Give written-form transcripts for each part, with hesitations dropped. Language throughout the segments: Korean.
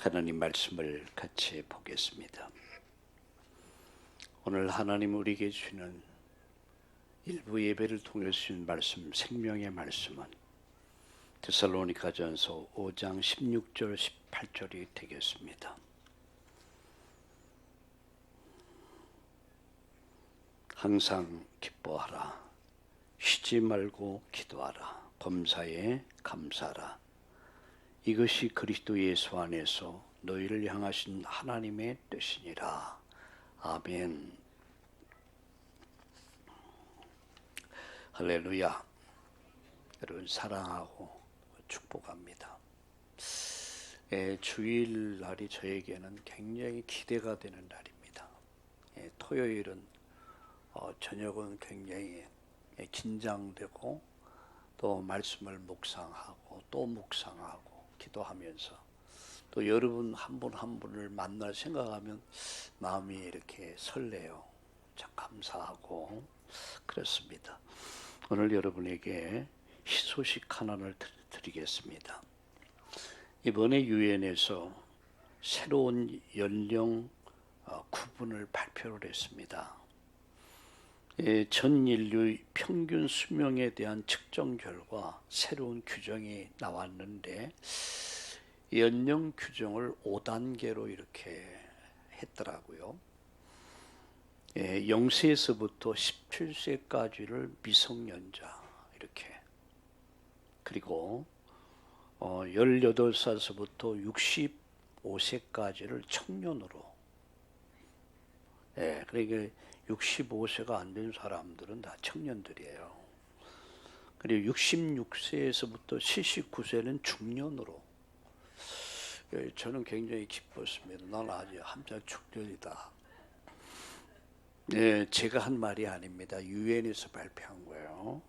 하나님 말씀을 같이 보겠습니다. 오늘 하나님 우리에게 주시는 일부 예배를 통해 주신 말씀, 생명의 말씀은 데살로니가전서 5장 16절 18절이 되겠습니다. 항상 기뻐하라. 쉬지 말고 기도하라. 범사에 감사하라. 이것이 그리스도 예수 안에서 너희를 향하신 하나님의 뜻이니라. 아멘. 할렐루야. 여러분 사랑하고 축복합니다. 주일날이 저에게는 굉장히 기대가 되는 날입니다. 토요일은 저녁은 굉장히 긴장되고 또 말씀을 묵상하고 또 묵상하고 기도하면서 또 여러분 한 분 한 분을 만날 생각하면 마음이 이렇게 설레요. 참 감사하고 그렇습니다. 오늘 여러분에게 희소식 하나를 드리겠습니다. 이번에 유엔에서 새로운 연령 구분을 발표를 했습니다. 전 인류 평균 수명에 대한 측정 결과 새로운 규정이 나왔는데 연령 규정을 5단계로 이렇게 했더라고요. 0세에서부터 17세까지를 미성년자 이렇게, 그리고 18살서부터 65세까지를 청년으로, 그러니까 65세가 안 된 사람들은 다 청년들이에요. 그리고 66세에서부터 79세는 중년으로. 저는 굉장히 기뻤습니다. 난 아직 한참 중년이다. 제가 한 말이 아닙니다. 유엔에서 발표한 거예요.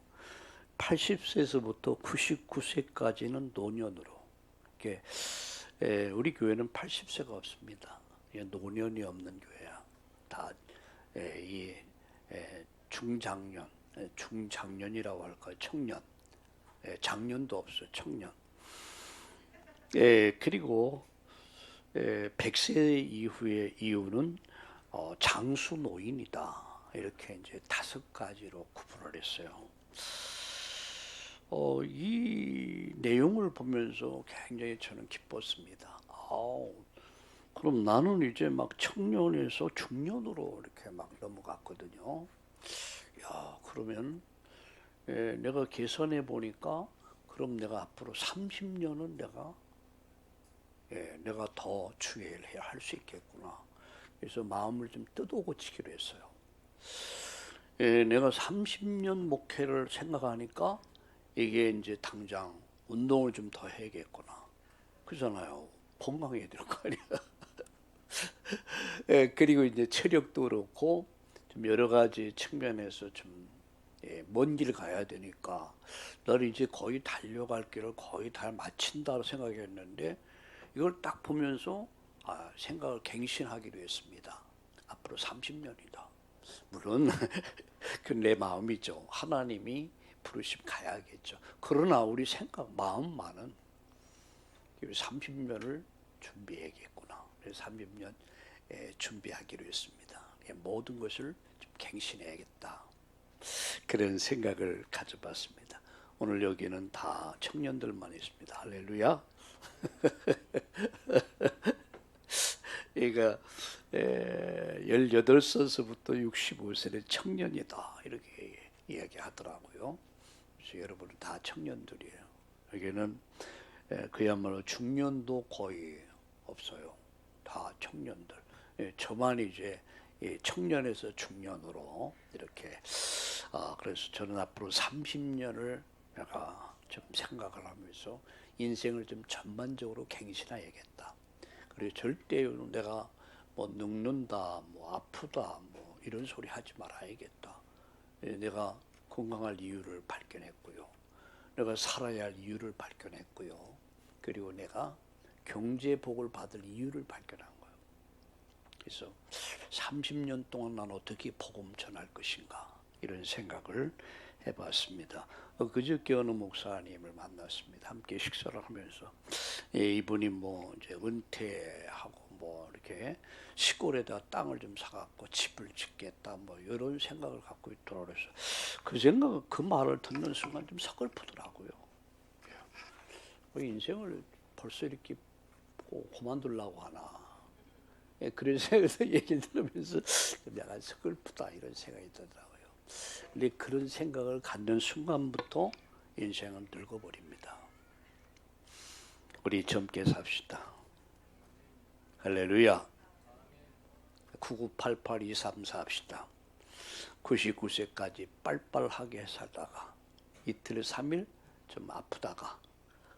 80세에서부터 99세까지는 노년으로. 우리 교회는 80세가 없습니다. 노년이 없는 교회야. 다 중장년, 중장년이라고 할까요? 청년. 장년도 없어요. 청년. 그리고 100세 이후의 이유는 장수 노인이다. 이렇게 이제 5가지로 구분을 했어요. 이 내용을 보면서 굉장히 저는 기뻤습니다. 그럼 나는 이제 막 청년에서 중년으로 이렇게 막 넘어갔거든요. 야, 그러면 내가 계산해 보니까 그럼 내가 앞으로 30년은 내가 더 주의를 해야 할 수 있겠구나. 그래서 마음을 좀 뜯어고치기로 했어요. 내가 30년 목회를 생각하니까 이게 이제 당장 운동을 좀 더 해야겠구나. 그러잖아요. 건강해야 될 거 아니야. 그리고 이제 체력도 그렇고 좀 여러 가지 측면에서 좀 먼 길 가야 되니까 나는 이제 거의 달려갈 길을 거의 다 마친다고 생각했는데 이걸 딱 보면서 생각을 갱신하기로 했습니다. 앞으로 30년이다. 물론 그 내 마음이죠. 하나님이 부르심 가야겠죠. 그러나 우리 생각, 마음만은 30년을 준비해야겠구나. 그래서 30년 준비하기로 했습니다. 모든 것을 좀 갱신해야겠다. 그런 생각을 가져봤습니다. 오늘 여기는 다 청년들만 있습니다. 할렐루야. 그러니까 18살서부터 65세는 청년이다. 이렇게 이야기하더라고요. 그래서 여러분은 다 청년들이에요. 여기는 그야말로 중년도 거의 없어요. 다 청년들. 저만 이제 청년에서 중년으로 이렇게. 그래서 저는 앞으로 30년을 내가 좀 생각을 하면서 인생을 좀 전반적으로 갱신해야겠다. 그리고 절대 내가 뭐 늙는다, 뭐 아프다, 뭐 이런 소리 하지 말아야겠다. 내가 건강할 이유를 발견했고요. 내가 살아야 할 이유를 발견했고요. 그리고 내가 경제 복을 받을 이유를 발견한 거예요. 그래서 30년 동안 난 어떻게 복음 전할 것인가 이런 생각을 해봤습니다. 그저께 어느 목사님을 만났습니다. 함께 식사를 하면서 이분이 뭐 이제 은퇴하고 뭐 이렇게 시골에다 땅을 좀 사갖고 집을 짓겠다 뭐 이런 생각을 갖고 있더라고요. 그래서 그 생각, 그 말을 듣는 순간 좀 서글프더라고요. 인생을 벌써 이렇게 그만두려고 하나. 그래서 얘기를 들으면서 약간 서글프다 이런 생각이 들더라고요. 근데 그런 생각을 갖는 순간부터 인생은 늙어버립니다. 우리 젊게 삽시다. 할렐루야. 9988-234 합시다. 99세까지 빨빨하게 살다가 이틀 3일 좀 아프다가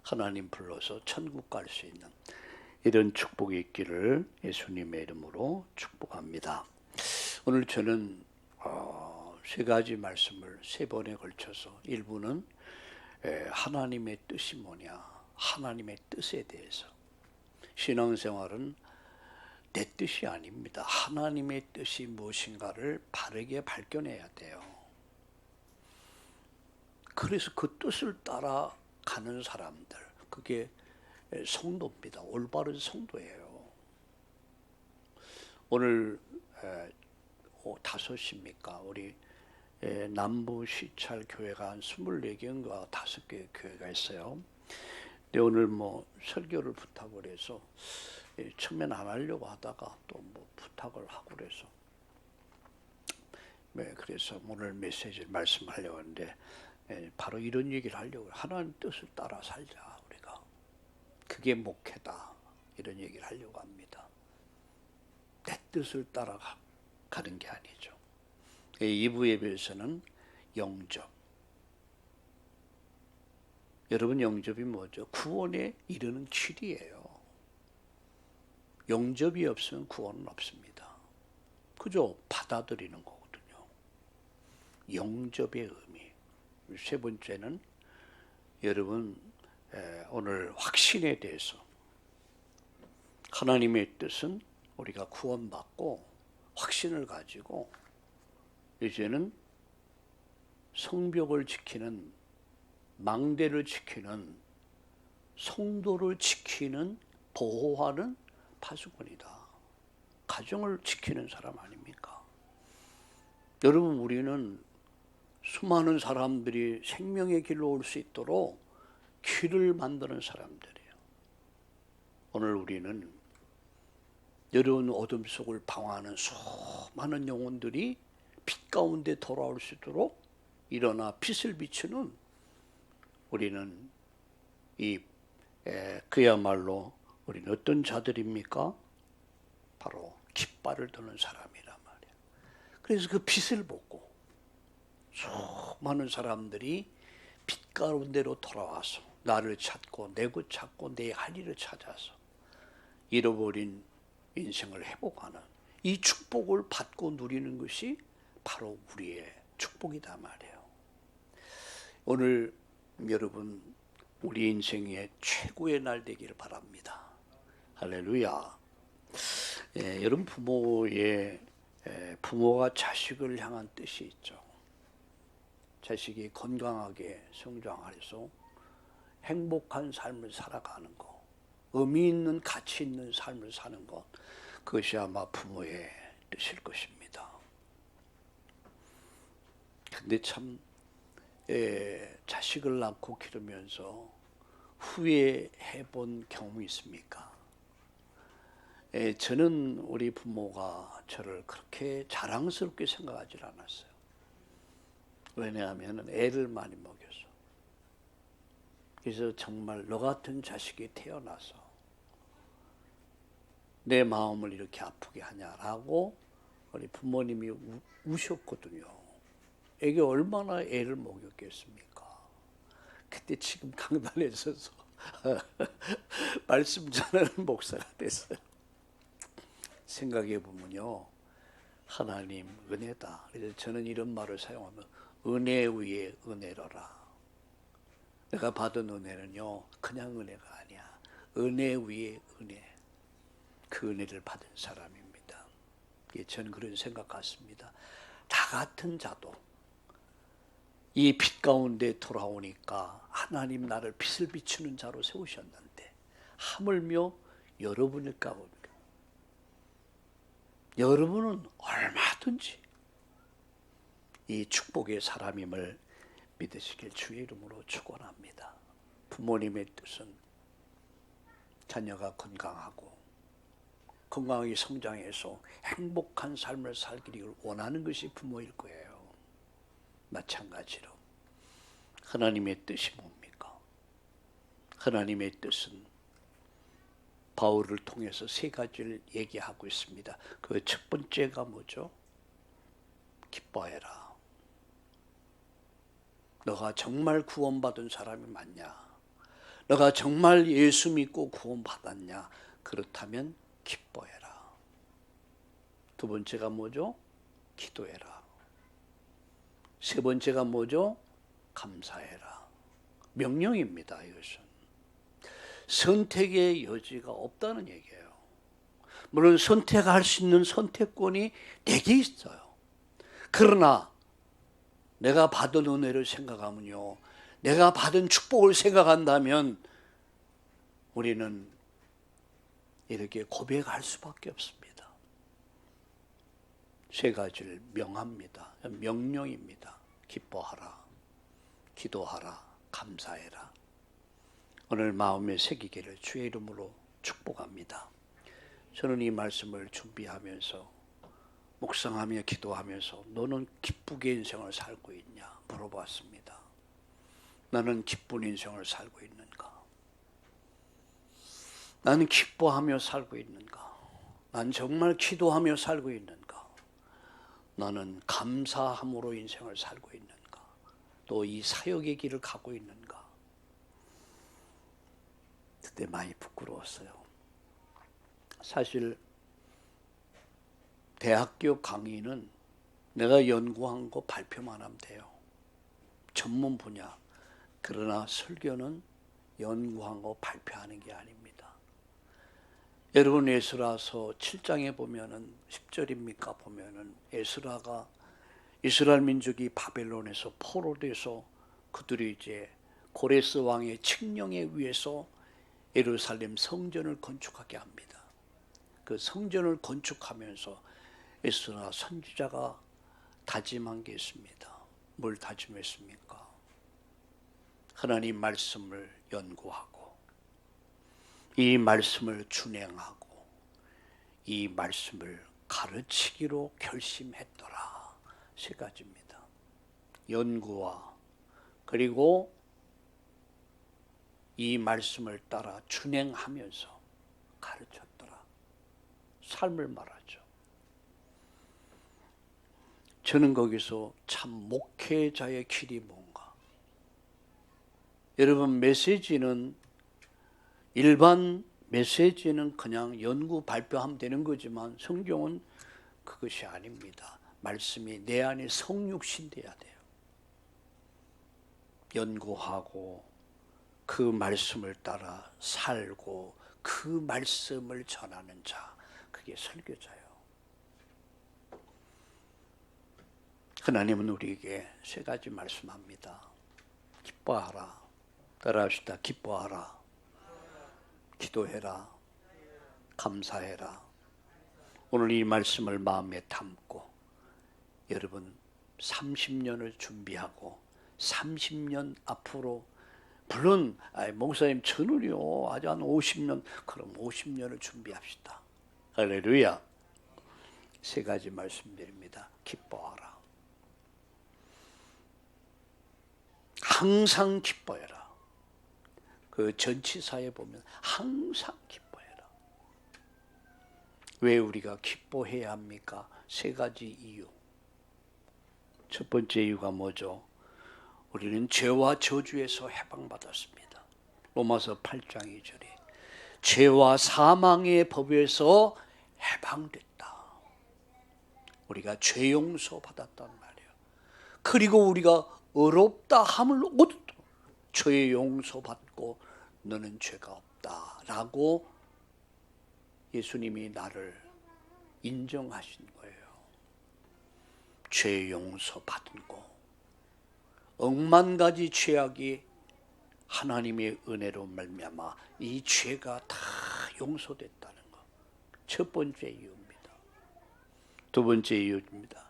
하나님 불러서 천국 갈 수 있는 이런 축복이 있기를 예수님의 이름으로 축복합니다. 오늘 저는 세 가지 말씀을 세 번에 걸쳐서 일부는 하나님의 뜻이 뭐냐, 하나님의 뜻에 대해서. 신앙생활은 내 뜻이 아닙니다. 하나님의 뜻이 무엇인가를 바르게 발견해야 돼요. 그래서 그 뜻을 따라가는 사람들, 그게 성도입니다. 올바른 성도예요. 오늘 5시입니까? 우리 남부 시찰 교회가 한 24개인가 5개 교회가 있어요. 근데 오늘 뭐 설교를 부탁을 해서 처음엔 안 하려고 하다가 또 뭐 부탁을 하고 그래서 그래서 오늘 메시지를 말씀하려고 하는데 바로 이런 얘기를 하려고 해요. 하나님 뜻을 따라 살자 우리가. 그게 목회다. 이런 얘기를 하려고 합니다. 내 뜻을 따라가는 게 아니죠. 2부 예배에서는 영접. 여러분 영접이 뭐죠? 구원에 이르는 길이에요. 영접이 없으면 구원은 없습니다. 그죠? 받아들이는 거거든요. 영접의 의미. 세 번째는 여러분 오늘 확신에 대해서. 하나님의 뜻은 우리가 구원받고 확신을 가지고 이제는 성벽을 지키는, 망대를 지키는, 성도를 지키는, 보호하는 파수꾼이다. 가정을 지키는 사람 아닙니까? 여러분 우리는 수많은 사람들이 생명의 길로 올 수 있도록 길을 만드는 사람들이에요. 오늘 우리는 여러분 어둠 속을 방황하는 수많은 영혼들이 빛 가운데 돌아올 수 있도록 일어나 빛을 비추는 우리는 그야말로 우리는 어떤 자들입니까? 바로 깃발을 드는 사람이란 말이에요. 그래서 그 빛을 보고 수많은 사람들이 빛 가운데로 돌아와서 나를 찾고 내 것 찾고 내 할 일을 찾아서 잃어버린 인생을 회복하는 이 축복을 받고 누리는 것이 바로 우리의 축복이다 말이에요. 오늘 여러분 우리 인생의 최고의 날 되기를 바랍니다. 할렐루야. 여러분 부모가 자식을 향한 뜻이 있죠. 자식이 건강하게 성장해서 행복한 삶을 살아가는 것, 의미 있는 가치 있는 삶을 사는 것, 그것이 아마 부모의 뜻일 것입니다. 근데 참 자식을 낳고 기르면서 후회해 본 경험이 있습니까? 저는 우리 부모가 저를 그렇게 자랑스럽게 생각하지 않았어요. 왜냐하면 애를 많이 먹여서. 그래서 정말 너 같은 자식이 태어나서 내 마음을 이렇게 아프게 하냐라고 우리 부모님이 우셨거든요. 애가 얼마나 애를 먹였겠습니까? 그때 지금 강단에 서서 말씀 전하는 목사가 됐어요. 생각해 보면요, 하나님 은혜다. 그래서 저는 이런 말을 사용하면 은혜 위에 은혜로라. 내가 받은 은혜는요 그냥 은혜가 아니야. 은혜 위에 은혜. 그 은혜를 받은 사람입니다. 저는 그런 생각 같습니다. 다 같은 자도 이 빛 가운데 돌아오니까 하나님 나를 빛을 비추는 자로 세우셨는데 하물며 여러분일까 봅니까? 여러분은 얼마든지 이 축복의 사람임을 믿으시길 주의 이름으로 축원합니다. 부모님의 뜻은 자녀가 건강하게 성장해서 행복한 삶을 살기를 원하는 것이 부모일 거예요. 마찬가지로 하나님의 뜻이 뭡니까? 하나님의 뜻은 바울을 통해서 세 가지를 얘기하고 있습니다. 그 첫 번째가 뭐죠? 기뻐해라. 너가 정말 구원받은 사람이 맞냐? 너가 정말 예수 믿고 구원받았냐? 그렇다면 기뻐해라. 두 번째가 뭐죠? 기도해라. 세 번째가 뭐죠? 감사해라. 명령입니다. 이것은 선택의 여지가 없다는 얘기예요. 물론 선택할 수 있는 선택권이 내게 있어요. 그러나 내가 받은 은혜를 생각하면요, 내가 받은 축복을 생각한다면 우리는 이렇게 고백할 수밖에 없습니다. 세 가지를 명합니다. 명령입니다. 기뻐하라, 기도하라, 감사해라. 오늘 마음에 새기기를 주의 이름으로 축복합니다. 저는 이 말씀을 준비하면서 묵상하며 기도하면서 너는 기쁘게 인생을 살고 있냐 물어봤습니다. 나는 기쁜 인생을 살고 있는가? 나는 기뻐하며 살고 있는가? 난 정말 기도하며 살고 있는가? 나는 감사함으로 인생을 살고 있는가? 또 이 사역의 길을 가고 있는가? 그때 많이 부끄러웠어요. 사실 대학교 강의는 내가 연구한 거 발표만 하면 돼요. 전문 분야. 그러나 설교는 연구한 거 발표하는 게 아닙니다. 여러분 에스라서 7장에 보면은 10절입니까? 보면은 에스라가 이스라엘 민족이 바벨론에서 포로돼서 그들이 이제 고레스 왕의 칙령에 의해서 예루살렘 성전을 건축하게 합니다. 그 성전을 건축하면서 에스라 선지자가 다짐한 게 있습니다. 뭘 다짐했습니까? 하나님 말씀을 연구하고 이 말씀을 준행하고 이 말씀을 가르치기로 결심했더라. 세 가지입니다. 연구와 그리고 이 말씀을 따라 준행하면서 가르쳤더라. 삶을 말하죠. 저는 거기서 참 목회자의 길이 뭔가. 여러분 메시지는 일반 메시지는 그냥 연구 발표하면 되는 거지만 성경은 그것이 아닙니다. 말씀이 내 안에 성육신 돼야 돼요. 연구하고 그 말씀을 따라 살고 그 말씀을 전하는 자, 그게 설교자예요. 하나님은 우리에게 세 가지 말씀합니다. 기뻐하라. 따라합시다. 기뻐하라. 기도해라. 감사해라. 오늘 이 말씀을 마음에 담고 여러분 30년을 준비하고 30년 앞으로 물론 목사님 저는요 아주 한 50년 그럼 50년을 준비합시다. 할렐루야. 세 가지 말씀드립니다. 기뻐하라. 항상 기뻐해라. 그 전치사에 보면 항상 기뻐해라. 왜 우리가 기뻐해야 합니까? 세 가지 이유. 첫 번째 이유가 뭐죠? 우리는 죄와 저주에서 해방받았습니다. 로마서 8장 2절에 죄와 사망의 법에서 해방됐다. 우리가 죄 용서 받았단 말이에요. 그리고 우리가 의롭다 함을 얻었다. 죄 용서 받고 너는 죄가 없다라고 예수님이 나를 인정하신 거예요. 죄 용서 받은 거, 억만 가지 죄악이 하나님의 은혜로 말미암아 이 죄가 다 용서됐다는 것. 첫 번째 이유입니다. 두 번째 이유입니다.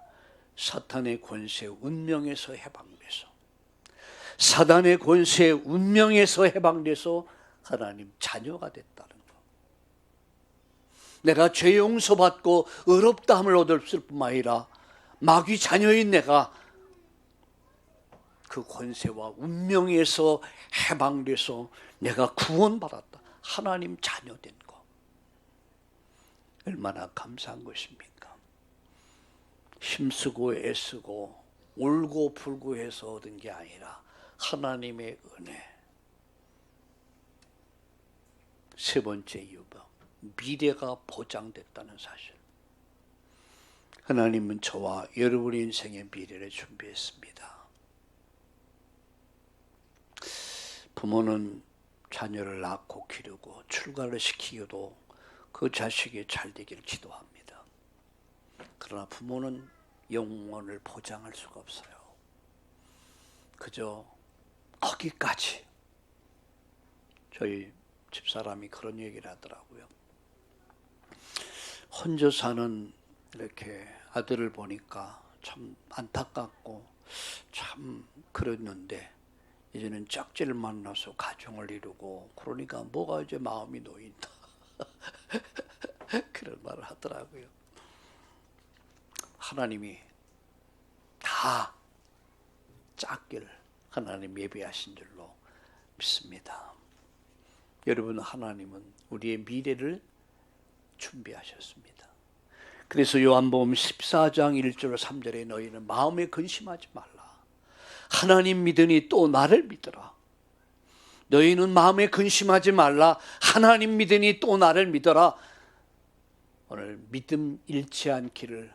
사탄의 권세 운명에서 해방돼서, 사단의 권세 운명에서 해방돼서 하나님 자녀가 됐다는 것. 내가 죄 용서받고 의롭다함을 얻을 뿐만 아니라 마귀 자녀인 내가 그 권세와 운명에서 해방돼서 내가 구원받았다. 하나님 자녀 된 것. 얼마나 감사한 것입니까? 힘쓰고 애쓰고 울고 불고 해서 얻은 게 아니라 하나님의 은혜. 세 번째 이유가 미래가 보장됐다는 사실. 하나님은 저와 여러분의 인생의 미래를 준비했습니다. 부모는 자녀를 낳고 기르고 출가를 시키기도 그 자식이 잘 되기를 기도합니다. 그러나 부모는 영원을 보장할 수가 없어요. 그저 거기까지. 저희 집사람이 그런 얘기를 하더라고요. 혼자 사는 이렇게 아들을 보니까 참 안타깝고 참 그랬는데 이제는 짝지를 만나서 가정을 이루고 그러니까 뭐가 이제 마음이 놓인다. 그런 말을 하더라고요. 하나님이 다 짝길 하나님 예비하신 줄로 믿습니다. 여러분, 하나님은 우리의 미래를 준비하셨습니다. 그래서 요한복음 14장 1절 3절에 너희는 마음에 근심하지 말라. 하나님 믿으니 또 나를 믿어라. 너희는 마음에 근심하지 말라. 하나님 믿으니 또 나를 믿어라. 오늘 믿음 잃지 않기를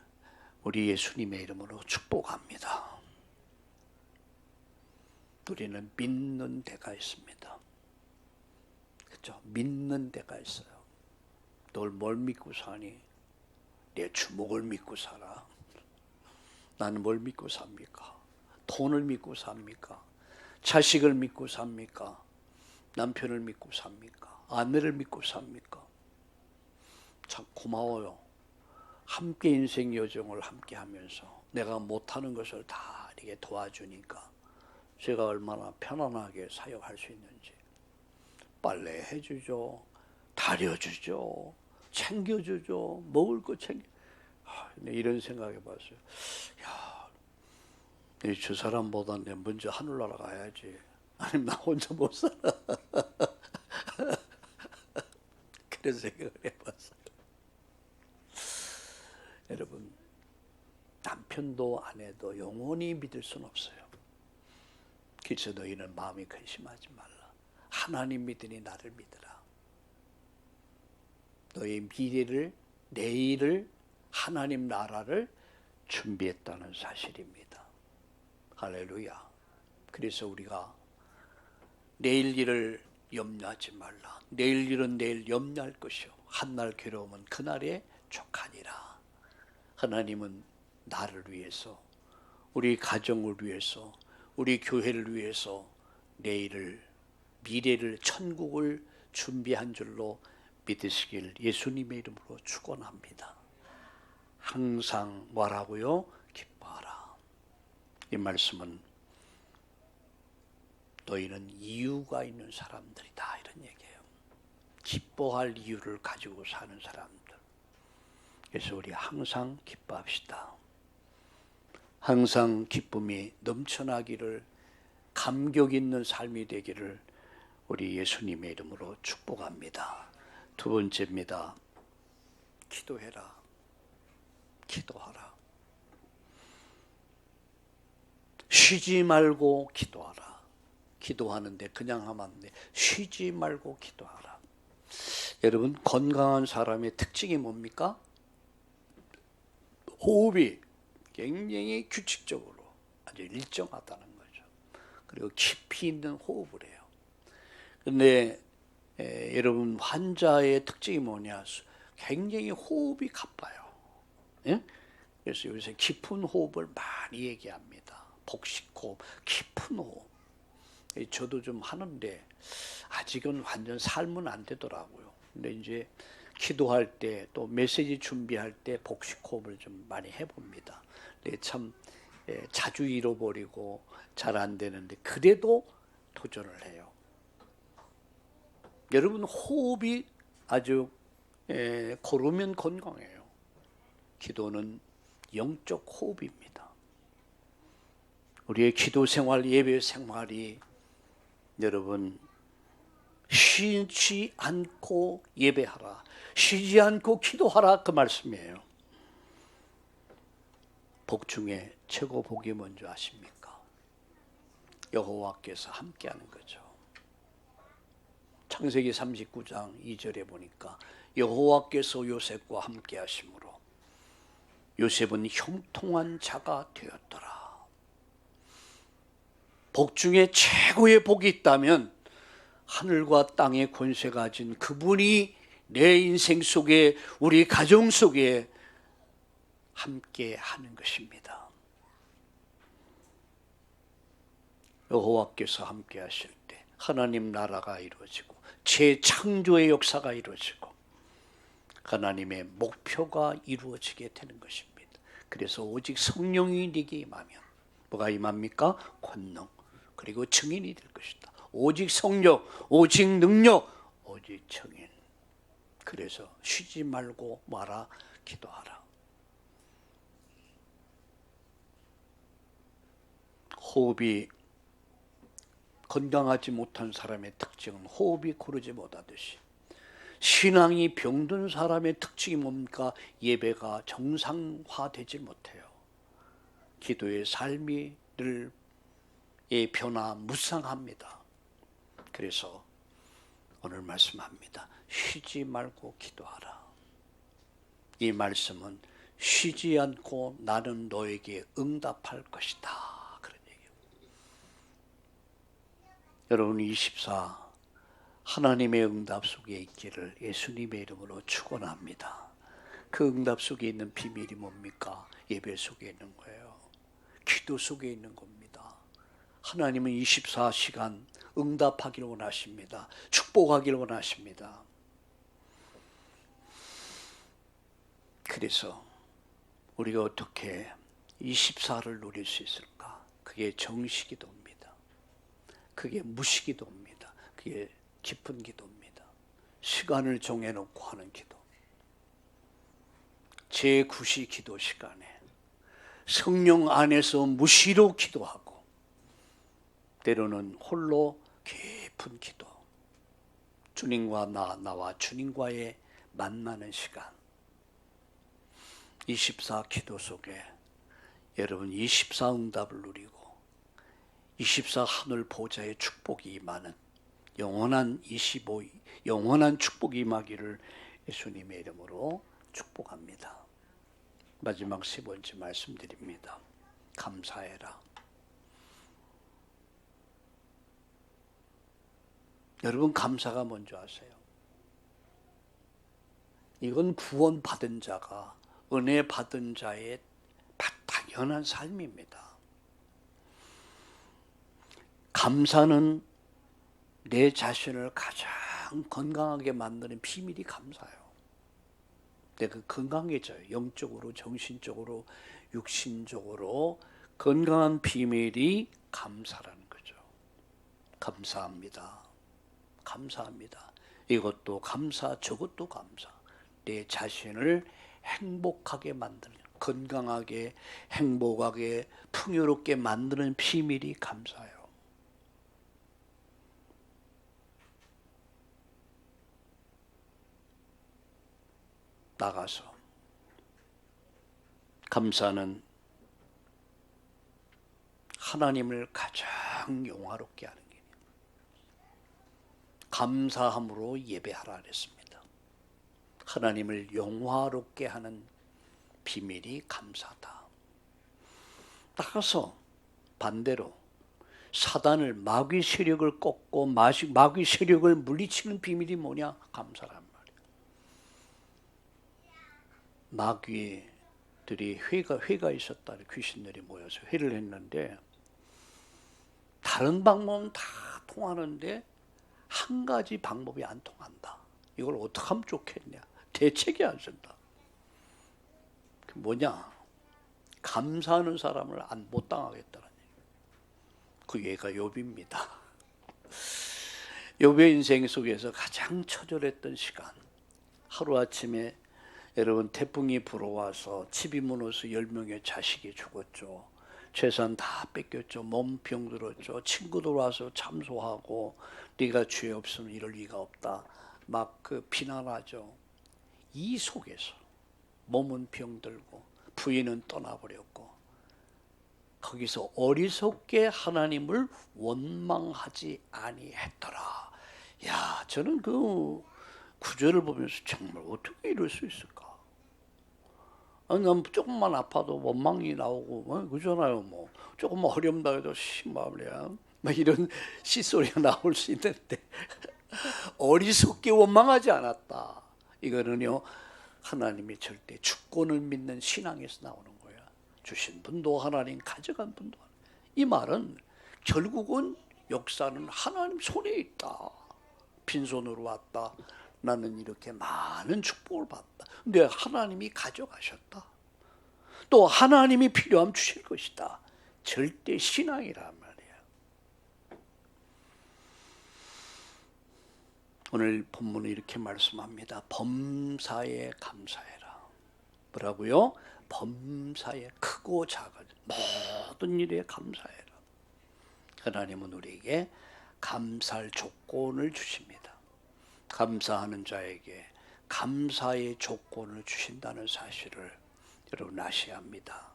우리 예수님의 이름으로 축복합니다. 우리는 믿는 데가 있습니다. 그렇죠? 믿는 데가 있어요. 널 뭘 믿고 사니? 내 주먹을 믿고 살아. 나는 뭘 믿고 삽니까? 돈을 믿고 삽니까? 자식을 믿고 삽니까? 남편을 믿고 삽니까? 아내를 믿고 삽니까? 참 고마워요. 함께 인생 여정을 함께 하면서 내가 못하는 것을 다 이렇게 도와주니까 제가 얼마나 편안하게 사역할 수 있는지. 빨래 해주죠. 다려주죠. 챙겨주죠. 먹을 거 챙겨. 이런 생각해봤어요. 야, 저 사람보다 내 먼저 하늘나라 가야지. 아니면 나 혼자 못 살아. 그런 생각을 해봤어요. 여러분, 남편도 아내도 영원히 믿을 수는 없어요. 그래서 너희는 마음이 근심하지 말라. 하나님 믿으니 나를 믿으라. 너희 미래를, 내일을, 하나님 나라를 준비했다는 사실입니다. 할렐루야. 그래서 우리가 내일 일을 염려하지 말라. 내일 일은 내일 염려할 것이요 한날 괴로움은 그날에 족하니라. 하나님은 나를 위해서, 우리 가정을 위해서, 우리 교회를 위해서 내일을, 미래를, 천국을 준비한 줄로 믿으시길 예수님의 이름으로 축원합니다. 항상 뭐라고요? 기뻐하라. 이 말씀은 너희는 이유가 있는 사람들이다, 이런 얘기예요. 기뻐할 이유를 가지고 사는 사람들. 그래서 우리 항상 기뻐합시다. 항상 기쁨이 넘쳐나기를, 감격 있는 삶이 되기를 우리 예수님의 이름으로 축복합니다. 두 번째입니다. 기도해라. 기도하라. 쉬지 말고 기도하라. 기도하는데 그냥 하면 안 돼. 쉬지 말고 기도하라. 여러분, 건강한 사람의 특징이 뭡니까? 호흡이 굉장히 규칙적으로 아주 일정하다는 거죠. 그리고 깊이 있는 호흡을 해요. 근데 여러분, 환자의 특징이 뭐냐? 굉장히 호흡이 가빠요. 예? 그래서 요새 깊은 호흡을 많이 얘기합니다. 복식호흡, 깊은 호흡. 저도 좀 하는데 아직은 완전 삶은 안 되더라고요. 근데 이제 기도할 때 또 메시지 준비할 때 복식호흡을 좀 많이 해봅니다. 근데 참 자주 잃어버리고 잘 안 되는데 그래도 도전을 해요. 여러분 호흡이 아주 고르면 건강해요. 기도는 영적 호흡입니다. 우리의 기도 생활, 예배 생활이 여러분 쉬지 않고 예배하라, 쉬지 않고 기도하라 그 말씀이에요. 복 중에 최고 복이 뭔지 아십니까? 여호와께서 함께하는 거죠. 창세기 39장 2절에 보니까 여호와께서 요셉과 함께 하심으로 요셉은 형통한 자가 되었더라. 복 중에 최고의 복이 있다면 하늘과 땅의 권세가 가진 그분이 내 인생 속에, 우리 가정 속에 함께 하는 것입니다. 여호와께서 함께 하실 때 하나님 나라가 이루어지고 재창조의 역사가 이루어지고 하나님의 목표가 이루어지게 되는 것입니다. 그래서 오직 성령이 네게 임하면 뭐가 임합니까? 권능, 그리고 증인이 될 것이다. 오직 성령, 오직 능력, 오직 증인. 그래서 쉬지 말고 말아, 기도하라. 호흡이 건강하지 못한 사람의 특징은 호흡이 고르지 못하듯이 신앙이 병든 사람의 특징이 뭡니까? 예배가 정상화되지 못해요. 기도의 삶이 늘 변화무쌍합니다. 그래서 오늘 말씀합니다. 쉬지 말고 기도하라. 이 말씀은 쉬지 않고 나는 너에게 응답할 것이다. 그런 얘기예요. 여러분 24 하나님의 응답 속에 있기를 예수님의 이름으로 축원합니다. 그 응답 속에 있는 비밀이 뭡니까? 예배 속에 있는 거예요. 기도 속에 있는 겁니다. 하나님은 24시간 응답하기를 원하십니다. 축복하기를 원하십니다. 그래서 우리가 어떻게 24를 누릴 수 있을까? 그게 정시기도입니다. 그게 무시기도입니다. 그게 깊은 기도입니다. 시간을 정해놓고 하는 기도. 제9시 기도 시간에 성령 안에서 무시로 기도하고 때로는 홀로 깊은 기도. 주님과 나와 주님과의 만나는 시간. 24 기도 속에 여러분 24 응답을 누리고 24 하늘 보좌의 축복이 임하는 영원한 축복이 임하기를 예수님의 이름으로 축복합니다. 마지막 세 번째 말씀드립니다. 감사해라. 여러분 감사가 뭔지 아세요? 이건 구원 받은 자가, 은혜 받은 자의 당연한 삶입니다. 감사는 내 자신을 가장 건강하게 만드는 비밀이 감사예요. 내가 건강해져요. 영적으로, 정신적으로, 육신적으로 건강한 비밀이 감사라는 거죠. 감사합니다. 감사합니다. 이것도 감사, 저것도 감사. 내 자신을 행복하게 만드는, 건강하게, 행복하게, 풍요롭게 만드는 비밀이 감사예요. 나가서 감사는 하나님을 가장 영화롭게 하는 게 감사함으로 예배하라 그랬습니다. 하나님을 영화롭게 하는 비밀이 감사다. 나가서 반대로 사단을, 마귀 세력을 꺾고 마귀 세력을 물리치는 비밀이 뭐냐? 감사란 말이에요. 마귀들이 회가 있었다. 귀신들이 모여서 회를 했는데 다른 방법은 다 통하는데 한 가지 방법이 안 통한다. 이걸 어떻게 하면 좋겠냐? 대책이 안 쓴다. 그 뭐냐? 감사하는 사람을 못 당하겠다는 얘기예요. 그 얘가 욥입니다. 욥의 인생 속에서 가장 처절했던 시간, 하루아침에 여러분 태풍이 불어와서 집이 무너서 10명의 자식이 죽었죠. 재산 다 뺏겼죠. 몸 병들었죠. 친구들 와서 참소하고 네가 죄 없으면 이럴 리가 없다. 막 그 비난하죠. 이 속에서 몸은 병들고 부인은 떠나버렸고 거기서 어리석게 하나님을 원망하지 아니했더라. 야, 저는 그 구절을 보면서 정말 어떻게 이럴 수 있을까? 아니, 난 조금만 아파도 원망이 나오고, 그잖아요, 뭐. 조금만 어렵다 해도 말이야. 막 이런 시소리가 나올 수 있는데, 어리석게 원망하지 않았다. 이거는요, 하나님이 절대 주권을 믿는 신앙에서 나오는 거야. 주신 분도 하나님, 가져간 분도 하나님. 이 말은 결국은 역사는 하나님 손에 있다. 빈손으로 왔다. 나는 이렇게 많은 축복을 받다. 근데 하나님이 가져가셨다. 또 하나님이 필요하면 주실 것이다. 절대 신앙이란 말이에요. 오늘 본문은 이렇게 말씀합니다. 범사에 감사해라. 뭐라고요? 범사에 크고 작은 모든 일에 감사해라. 하나님은 우리에게 감사할 조건을 주십니다. 감사하는 자에게 감사의 조건을 주신다는 사실을 여러분 아셔야 합니다.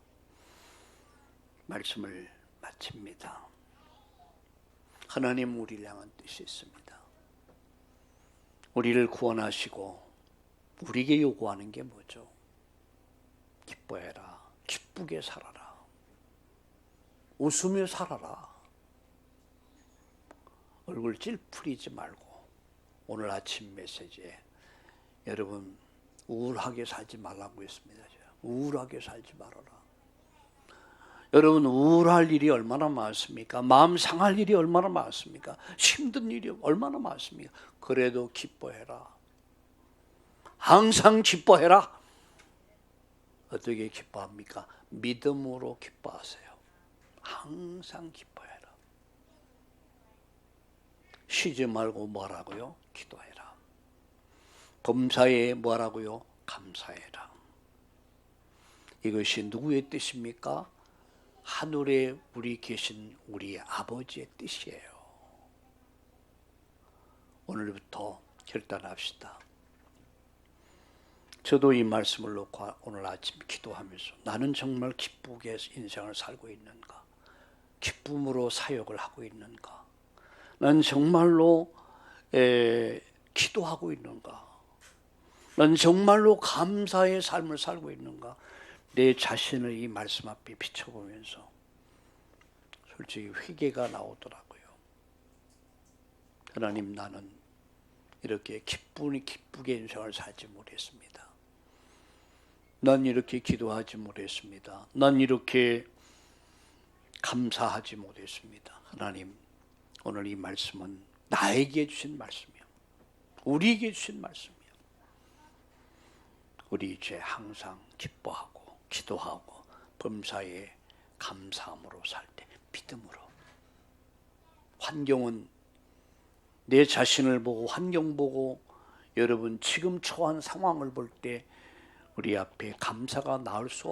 말씀을 마칩니다. 하나님 우리를 향한 뜻이 있습니다. 우리를 구원하시고 우리에게 요구하는 게 뭐죠? 기뻐해라. 기쁘게 살아라. 웃으며 살아라. 얼굴 찔푸리지 말고 오늘 아침 메시지에 여러분 우울하게 살지 말라고 했습니다. 우울하게 살지 말아라. 여러분 우울할 일이 얼마나 많습니까? 마음 상할 일이 얼마나 많습니까? 힘든 일이 얼마나 많습니까? 그래도 기뻐해라. 항상 기뻐해라. 어떻게 기뻐합니까? 믿음으로 기뻐하세요. 항상 기뻐해라. 쉬지 말고 뭐라고요? 기도해라. 범사에 뭐라고요? 감사해라. 이것이 누구의 뜻입니까? 하늘에 우리 계신 우리 아버지의 뜻이에요. 오늘부터 결단합시다. 저도 이 말씀을 놓고 오늘 아침 기도하면서 나는 정말 기쁘게 인생을 살고 있는가? 기쁨으로 사역을 하고 있는가? 난 정말로 기도하고 있는가? 난 정말로 감사의 삶을 살고 있는가? 내 자신을 이 말씀 앞에 비춰보면서 솔직히 회개가 나오더라고요. 하나님, 나는 이렇게 기쁘게 인생을 살지 못했습니다. 난 이렇게 기도하지 못했습니다. 난 이렇게 감사하지 못했습니다. 하나님, 오늘 이 말씀은 나에게 주신 말씀이요. 우리에게 주신 말씀이요. 우리 이제 항상 기뻐하고 기도하고 범사에 감사함으로 살 때 믿음으로. 환경은 내 자신을 보고 환경 보고 여러분 지금 처한 상황을 볼 때 우리 앞에 감사가 나올 수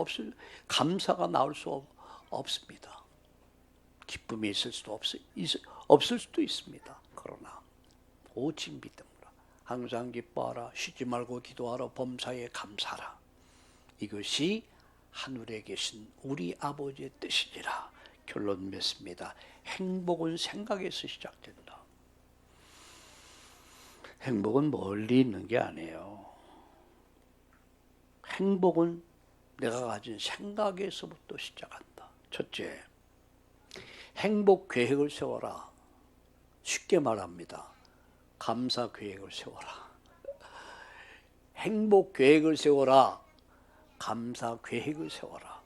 없습니다. 기쁨이 있을 수도 없을 수도 있습니다. 그러나 오직 믿음으로 항상 기뻐하라. 쉬지 말고 기도하라. 범사에 감사하라. 이것이 하늘에 계신 우리 아버지의 뜻이니라. 결론 맺습니다. 행복은 생각에서 시작된다. 행복은 멀리 있는 게 아니에요. 행복은 내가 가진 생각에서부터 시작한다. 첫째, 행복 계획을 세워라. 쉽게 말합니다. 감사 계획을 세워라. 행복 계획을 세워라. 감사 계획을 세워라.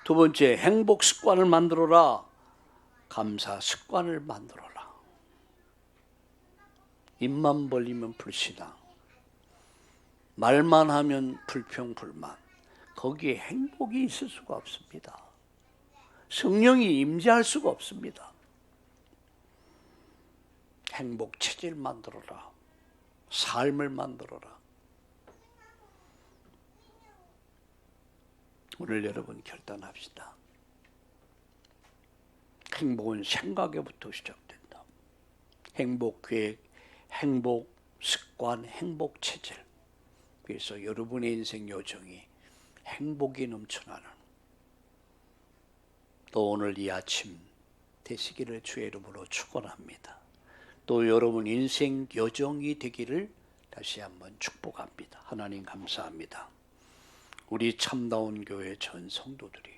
두 번째, 행복 습관을 만들어라. 감사 습관을 만들어라. 입만 벌리면 불신앙, 말만 하면 불평불만, 거기에 행복이 있을 수가 없습니다. 성령이 임재할 수가 없습니다. 행복 체질 만들어라. 삶을 만들어라. 오늘 여러분 결단합시다. 행복은 생각에부터 시작된다. 행복 계획, 행복 습관, 행복 체질. 그래서 여러분의 인생 요정이 행복이 넘쳐나는 또 오늘 이 아침 되시기를 주의 이름으로 축원합니다. 또 여러분 인생 요정이 되기를 다시 한번 축복합니다. 하나님 감사합니다. 우리 참다운 교회 전 성도들이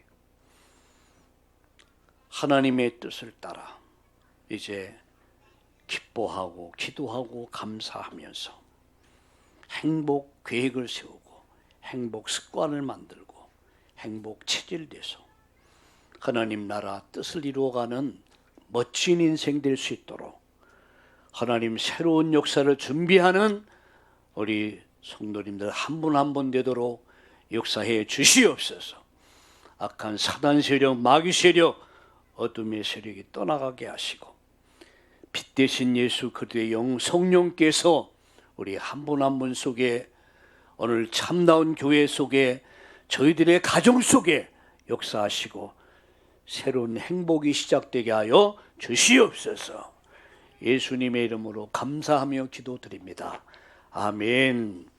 하나님의 뜻을 따라 이제 기뻐하고 기도하고 감사하면서 행복 계획을 세우고 행복 습관을 만들고 행복 체질돼서 하나님 나라 뜻을 이루어가는 멋진 인생 될 수 있도록 하나님 새로운 역사를 준비하는 우리 성도님들 한 분 한 분 되도록 역사해 주시옵소서. 악한 사단 세력, 마귀 세력, 어둠의 세력이 떠나가게 하시고 빛 대신 예수 그리스도의 영 성령께서 우리 한 분 한 분 속에 오늘 참다운 교회 속에 저희들의 가정 속에 역사하시고 새로운 행복이 시작되게 하여 주시옵소서. 예수님의 이름으로 감사하며 기도드립니다. 아멘.